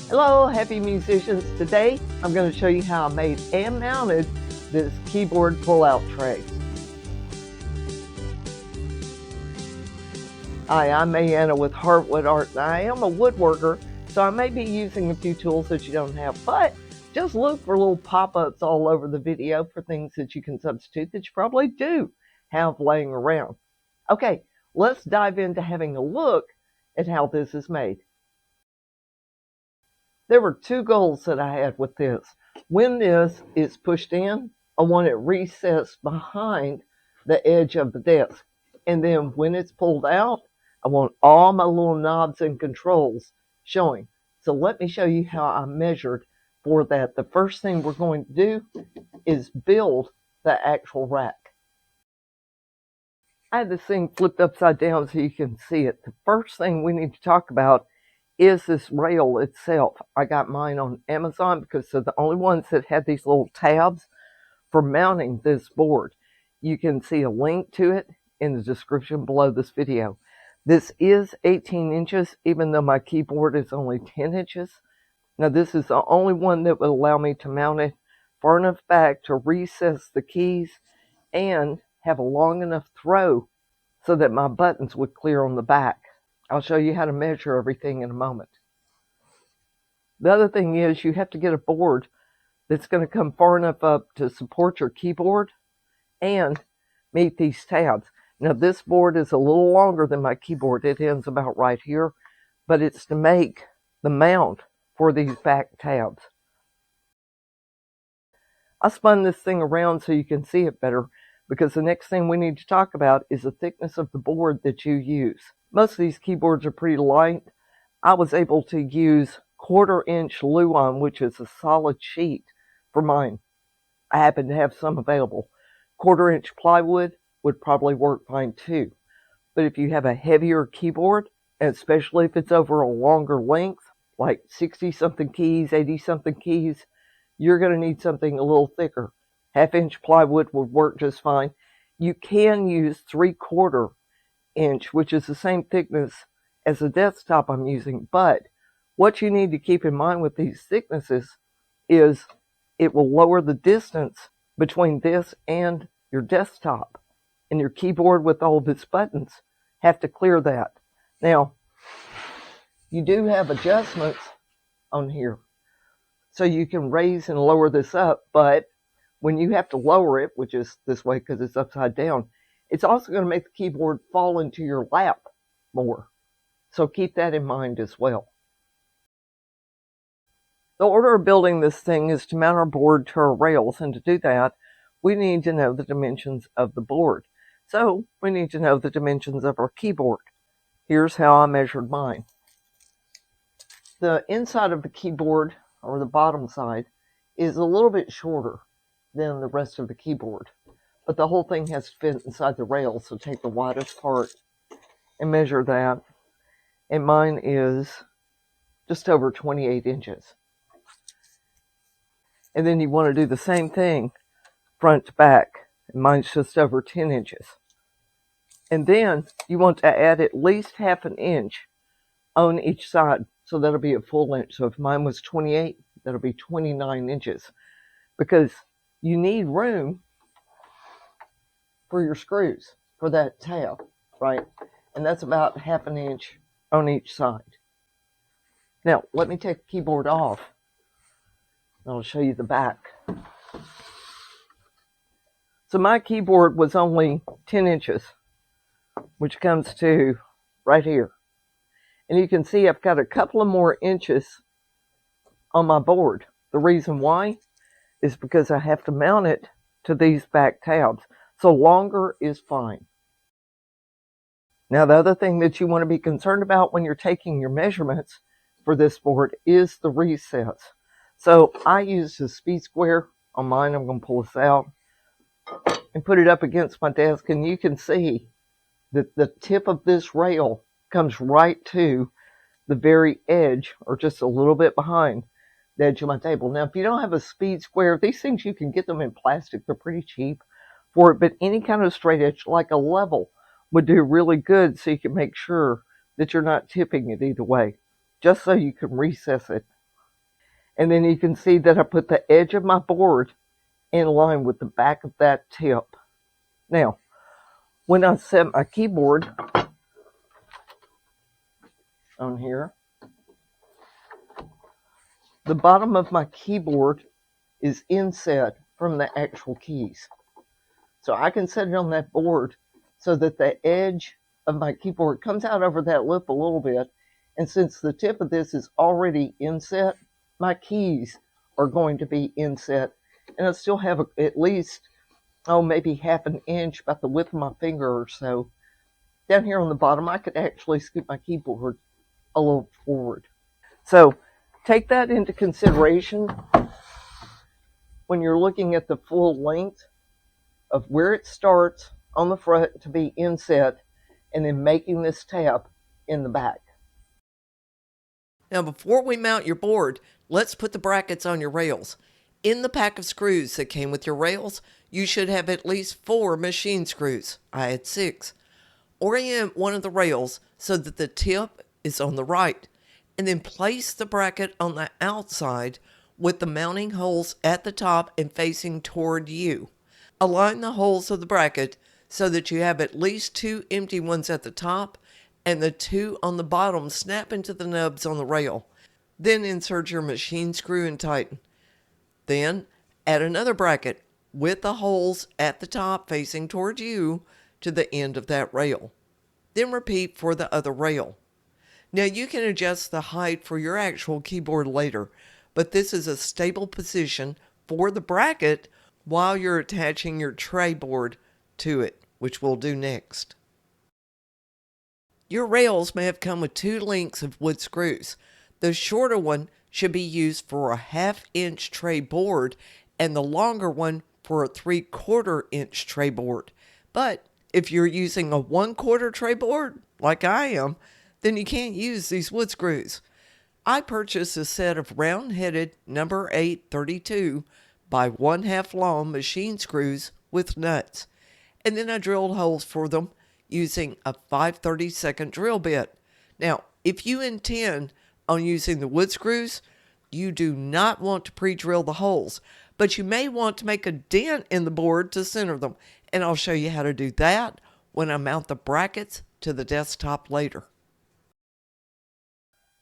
Hello, happy musicians. Today I'm going to show you how I made and mounted this keyboard pull-out tray. Hi, I'm Mariana with Heartwood Art, and I am a woodworker, so I may be using a few tools that you don't have, but just look for little pop-ups all over the video for things that you can substitute that you probably do have laying around. Okay, let's dive into having a look at how this is made. There were two goals that I had with this. When this is pushed in, I want it recessed behind the edge of the desk. And then when it's pulled out, I want all my little knobs and controls showing. So let me show you how I measured for that. The first thing we're going to do is build the actual rack. I had this thing flipped upside down so you can see it. The first thing we need to talk about is this rail itself. I got mine on Amazon because they're the only ones that had these little tabs for mounting this board. You can see a link to it in the description below this video. This is 18 inches, even though my keyboard is only 10 inches. Now this is the only one that would allow me to mount it far enough back to recess the keys and have a long enough throw so that my buttons would clear on the back. I'll show you how to measure everything in a moment. The other thing is you have to get a board that's going to come far enough up to support your keyboard and meet these tabs. Now this board is a little longer than my keyboard. It ends about right here, but it's to make the mount for these back tabs. I spun this thing around so you can see it better because the next thing we need to talk about is the thickness of the board that you use. Most of these keyboards are pretty light. I was able to use 1/4-inch Luan, which is a solid sheet, for mine. I happen to have some available. 1/4-inch plywood would probably work fine too. But if you have a heavier keyboard, and especially if it's over a longer length, like 60-something keys, 80-something keys, you're going to need something a little thicker. 1/2-inch plywood would work just fine. You can use 3/4 inch, which is the same thickness as the desktop I'm using, but what you need to keep in mind with these thicknesses is it will lower the distance between this and your desktop, and your keyboard with all of its buttons have to clear that. Now, you do have adjustments on here, so you can raise and lower this up, but when you have to lower it, which is this way because it's upside down, it's also going to make the keyboard fall into your lap more. So keep that in mind as well. The order of building this thing is to mount our board to our rails, and to do that, we need to know the dimensions of the board. So we need to know the dimensions of our keyboard. Here's how I measured mine. The inside of the keyboard, or the bottom side, is a little bit shorter than the rest of the keyboard. But the whole thing has to fit inside the rail, so take the widest part and measure that. And mine is just over 28 inches. And then you want to do the same thing front to back. And mine's just over 10 inches. And then you want to add at least 1/2 inch on each side. So that'll be a full inch. So if mine was 28, that'll be 29 inches. Because you need room for your screws for that tab, right? And that's about 1/2 inch on each side. Now, let me take the keyboard off. I'll show you the back. So my keyboard was only 10 inches, which comes to right here. And you can see I've got a couple of more inches on my board. The reason why is because I have to mount it to these back tabs. So longer is fine. Now the other thing that you want to be concerned about when you're taking your measurements for this board is the recess. So I used a speed square on mine. I'm going to pull this out and put it up against my desk, and you can see that the tip of this rail comes right to the very edge, or just a little bit behind the edge of my table. Now if you don't have a speed square, these things you can get them in plastic. They're pretty cheap for it, but any kind of straight edge, like a level, would do really good, so you can make sure that you're not tipping it either way, just so you can recess it And then you can see that I put the edge of my board in line with the back of that tip. Now, when I set my keyboard on here, the bottom of my keyboard is inset from the actual keys. So I can set it on that board so that the edge of my keyboard comes out over that lip a little bit. And since the tip of this is already inset, my keys are going to be inset. And I still have at least, maybe half an inch, about the width of my finger or so. Down here on the bottom, I could actually scoot my keyboard a little forward. So take that into consideration when you're looking at the full length of where it starts on the front to be inset, and then making this tab in the back. Now, before we mount your board, let's put the brackets on your rails. In the pack of screws that came with your rails, you should have at least 4 machine screws. I had 6. Orient one of the rails so that the tip is on the right, and then place the bracket on the outside with the mounting holes at the top and facing toward you. Align the holes of the bracket so that you have at least 2 empty ones at the top, and the 2 on the bottom snap into the nubs on the rail. Then insert your machine screw and tighten. Then add another bracket with the holes at the top facing toward you to the end of that rail. Then repeat for the other rail. Now you can adjust the height for your actual keyboard later, but this is a stable position for the bracket while you're attaching your tray board to it, which we'll do next. Your rails may have come with 2 lengths of wood screws. The shorter one should be used for a 1/2 inch tray board, and the longer one for a 3/4 inch tray board. But if you're using a 1/4 tray board, like I am, then you can't use these wood screws. I purchased a set of round-headed number 8 32 by 1/2 long machine screws with nuts, and then I drilled holes for them using a 5/32 drill bit. Now, if you intend on using the wood screws, you do not want to pre-drill the holes, but you may want to make a dent in the board to center them, and I'll show you how to do that when I mount the brackets to the desktop later.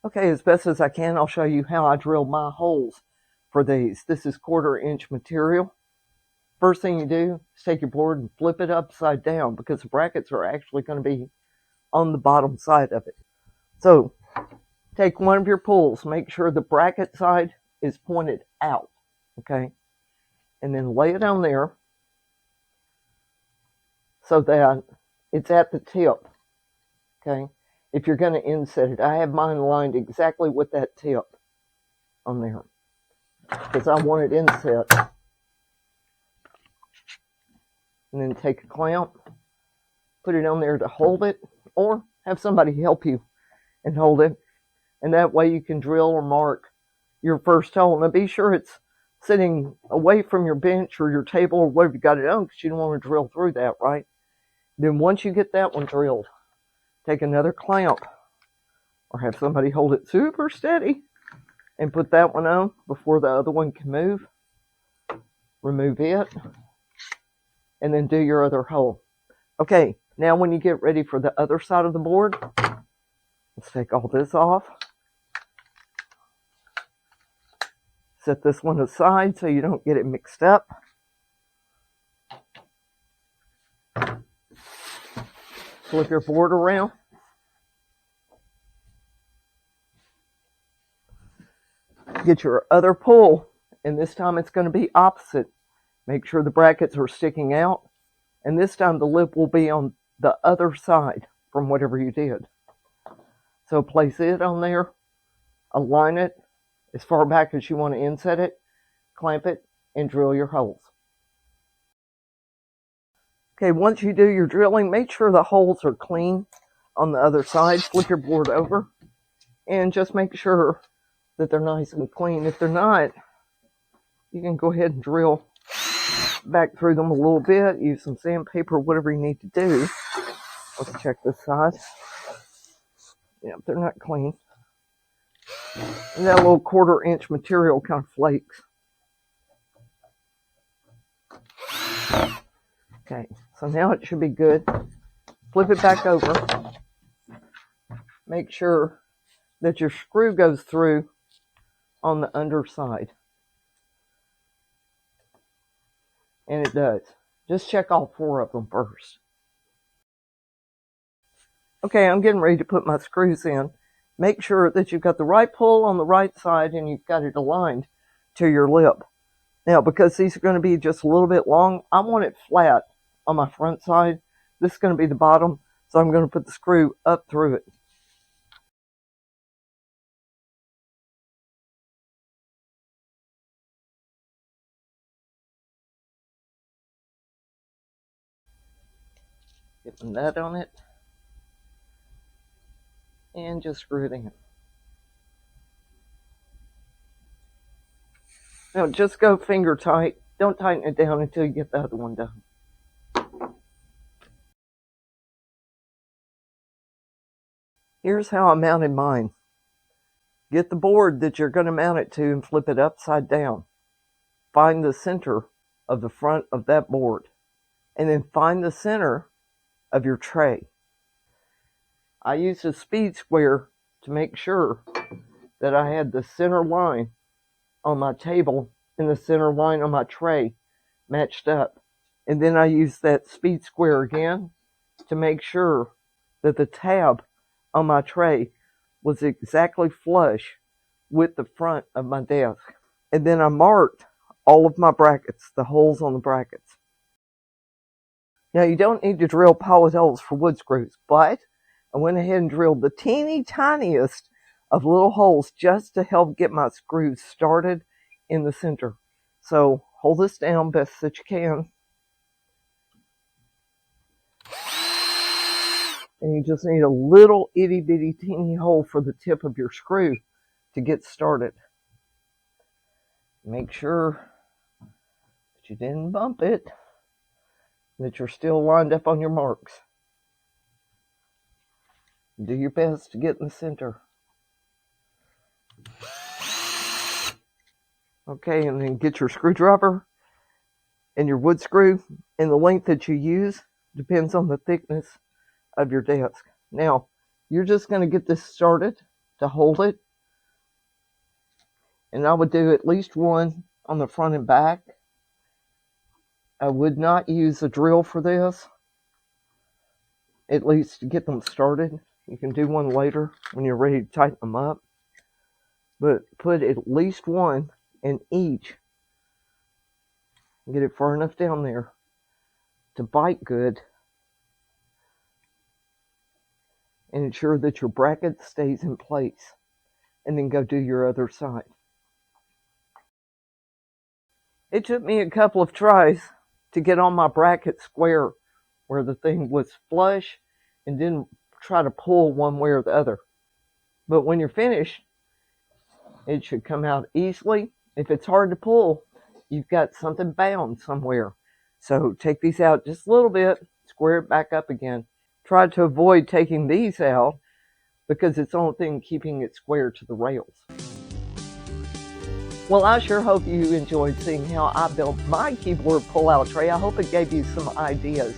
Okay, as best as I can, I'll show you how I drill my holes for these. This is 1/4 inch material. First thing you do is take your board and flip it upside down, because the brackets are actually going to be on the bottom side of it. So take one of your pulls, make sure the bracket side is pointed out, okay? And then lay it on there so that it's at the tip, okay? If you're going to inset it, I have mine lined exactly with that tip on there, because I want it inset. And then take a clamp, put it on there to hold it, or have somebody help you and hold it. And that way you can drill or mark your first hole. Now be sure it's sitting away from your bench or your table or whatever you got it on, because you don't want to drill through that, right? Then once you get that one drilled, take another clamp or have somebody hold it super steady and put that one on before the other one can move. Remove it, and then do your other hole. Okay, now when you get ready for the other side of the board, let's take all this off. Set this one aside so you don't get it mixed up. Flip your board around. Get your other pull, and this time it's going to be opposite. Make sure the brackets are sticking out, and this time the lip will be on the other side from whatever you did. So place it on there, align it as far back as you want to inset it, clamp it, and drill your holes. Okay, once you do your drilling, make sure the holes are clean on the other side. Flip your board over, and just make sure that they're nice and clean. If they're not, you can go ahead and drill back through them a little bit, use some sandpaper, whatever you need to do. Let's check this side. Yeah, they're not clean. And that little 1/4 inch material kind of flakes. Okay, so now it should be good. Flip it back over. Make sure that your screw goes through on the underside. And it does. Just check all 4 of them first. Okay, I'm getting ready to put my screws in. Make sure that you've got the right pull on the right side and you've got it aligned to your lip. Now, because these are going to be just a little bit long, I want it flat on my front side. This is going to be the bottom, so I'm going to put the screw up through it. Get the nut on it. And just screw it in. Now just go finger tight. Don't tighten it down until you get the other one done. Here's how I mounted mine. Get the board that you're going to mount it to and flip it upside down. Find the center of the front of that board. And then find the center of your tray. I used a speed square to make sure that I had the center line on my table and the center line on my tray matched up. And then I used that speed square again to make sure that the tab on my tray was exactly flush with the front of my desk. And then I marked all of my brackets, the holes on the brackets. Now you don't need to drill pilot holes for wood screws, but I went ahead and drilled the teeny tiniest of little holes just to help get my screws started in the center. So hold this down best that you can. And you just need a little itty bitty teeny hole for the tip of your screw to get started. Make sure that you didn't bump it, that you're still lined up on your marks. Do your best to get in the center. Okay, and then get your screwdriver and your wood screw, and the length that you use depends on the thickness of your desk. Now, you're just going to get this started to hold it. And I would do at least one on the front and back. I would not use a drill for this, at least to get them started. You can do one later when you're ready to tighten them up. But put at least one in each. Get it far enough down there to bite good. And ensure that your bracket stays in place. And then go do your other side. It took me a couple of tries to get on my bracket square where the thing was flush and didn't try to pull one way or the other. But when you're finished, it should come out easily. If it's hard to pull, you've got something bound somewhere. So take these out just a little bit, square it back up again. Try to avoid taking these out because it's the only thing keeping it square to the rails. Well, I sure hope you enjoyed seeing how I built my keyboard pull-out tray. I hope it gave you some ideas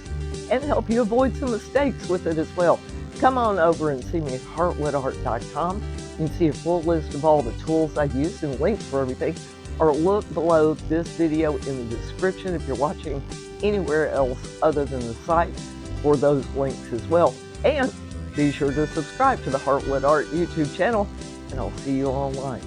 and help you avoid some mistakes with it as well. Come on over and see me at heartwoodart.com. You can see a full list of all the tools I use and links for everything, or look below this video in the description if you're watching anywhere else other than the site for those links as well. And be sure to subscribe to the Heartwood Art YouTube channel, and I'll see you online.